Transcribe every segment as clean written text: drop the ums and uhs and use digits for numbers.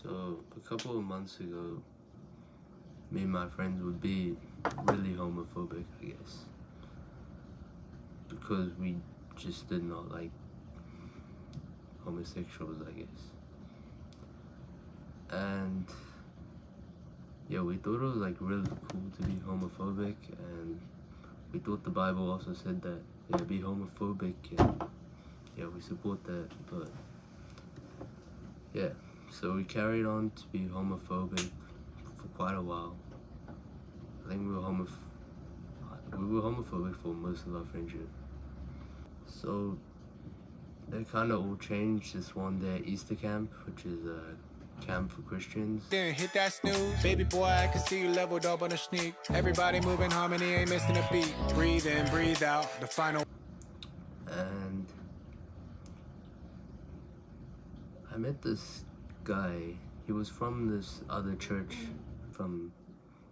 So a couple of months ago, me and my friends would be really homophobic, I guess, because we just did not like homosexuals, I guess. And yeah, we thought it was like really cool to be homophobic, and we thought the Bible also said that, yeah, be homophobic, and yeah, we support that. But yeah, so we carried on to be homophobic for quite a while. I think we were homophobic for most of our friendship. So it kind of all changed this one day at Easter camp, which is a camp for Christians. Then hit that snooze, baby boy, I can see you leveled up on a sneak. Everybody moving harmony, ain't missing a beat. Breathe in, breathe out, the final. And I met this guy. He was from this other church, from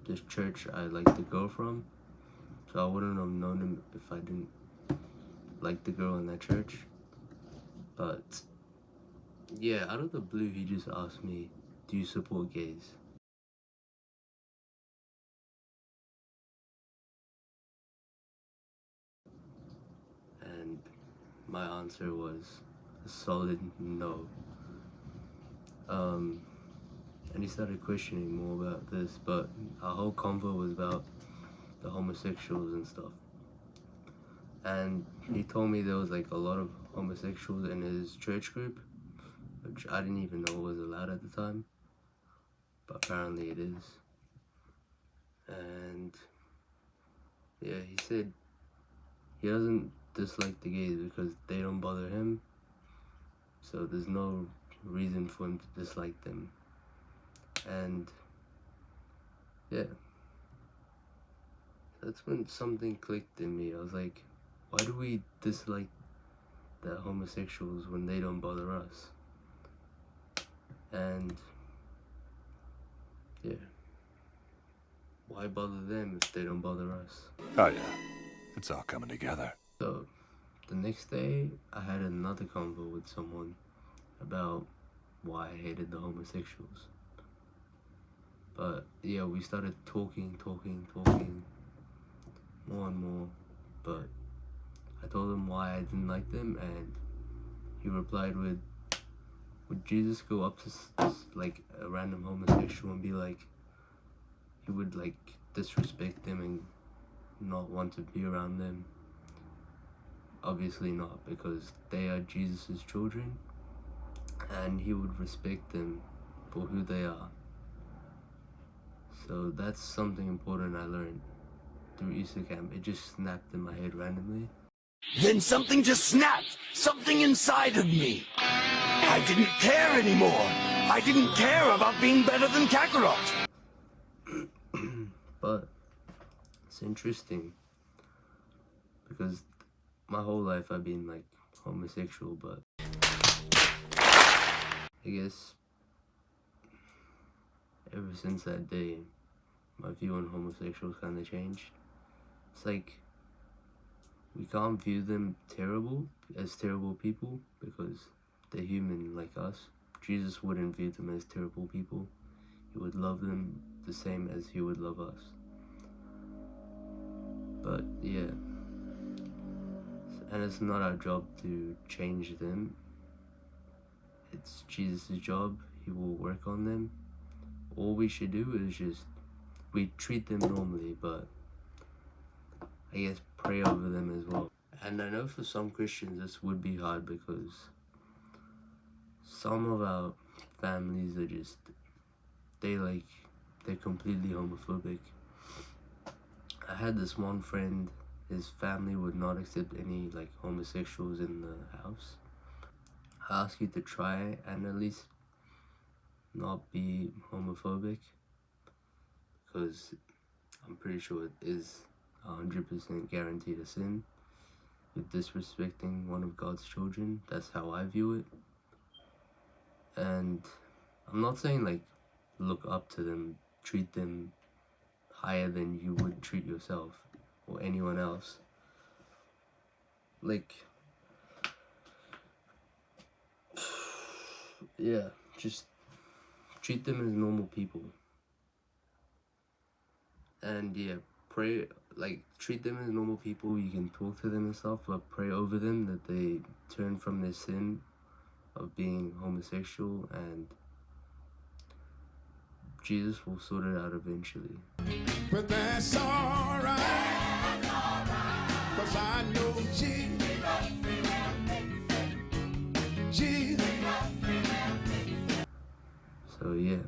this church I liked the girl from. So I wouldn't have known him if I didn't like the girl in that church. But yeah, out of the blue, he just asked me, do you support gays? And my answer was a solid no. And he started questioning more about this, but our whole convo was about the homosexuals and stuff. And he told me there was like a lot of homosexuals in his church group, which I didn't even know was allowed at the time, but apparently it is. And yeah, he said he doesn't dislike the gays because they don't bother him, so there's no reason for him to dislike them. And yeah, that's when something clicked in me. I was like, why do we dislike the homosexuals when they don't bother us? And yeah, why bother them if they don't bother us? Oh yeah, it's all coming together. So the next day, I had another convo with someone about why I hated the homosexuals. But yeah, we started talking more and more. But I told him why I didn't like them, and he replied with, would Jesus go up to like a random homosexual and be like, he would like disrespect them and not want to be around them? Obviously not, because they are Jesus' children, and he would respect them for who they are. So that's something important I learned through Easter camp. It just snapped in my head randomly. Then something just snapped. Something inside of me. I didn't care anymore. I didn't care about being better than Kakarot. But it's interesting because my whole life I've been like homosexual, but I guess ever since that day, my view on homosexuals kind of changed. It's like we can't view them as terrible people because they're human like us. Jesus wouldn't view them as terrible people. He would love them the same as he would love us. But yeah, and it's not our job to change them. It's Jesus' job. He will work on them. All we should do is we treat them normally, but I guess pray over them as well. And I know for some Christians this would be hard because some of our families are just, they're completely homophobic. I had this one friend, his family would not accept any like homosexuals in the house. I ask you to try and at least not be homophobic, because I'm pretty sure it is 100% guaranteed a sin with disrespecting one of God's children. That's how I view it. And I'm not saying like look up to them, treat them higher than you would treat yourself or anyone else. Like, yeah, just treat them as normal people. And yeah, pray, like, treat them as normal people. You can talk to them and stuff, but pray over them that they turn from their sin of being homosexual, and Jesus will sort it out eventually. But that's alright, 'cause I know Jesus. So yeah,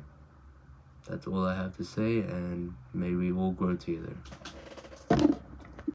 that's all I have to say, and may we all grow together.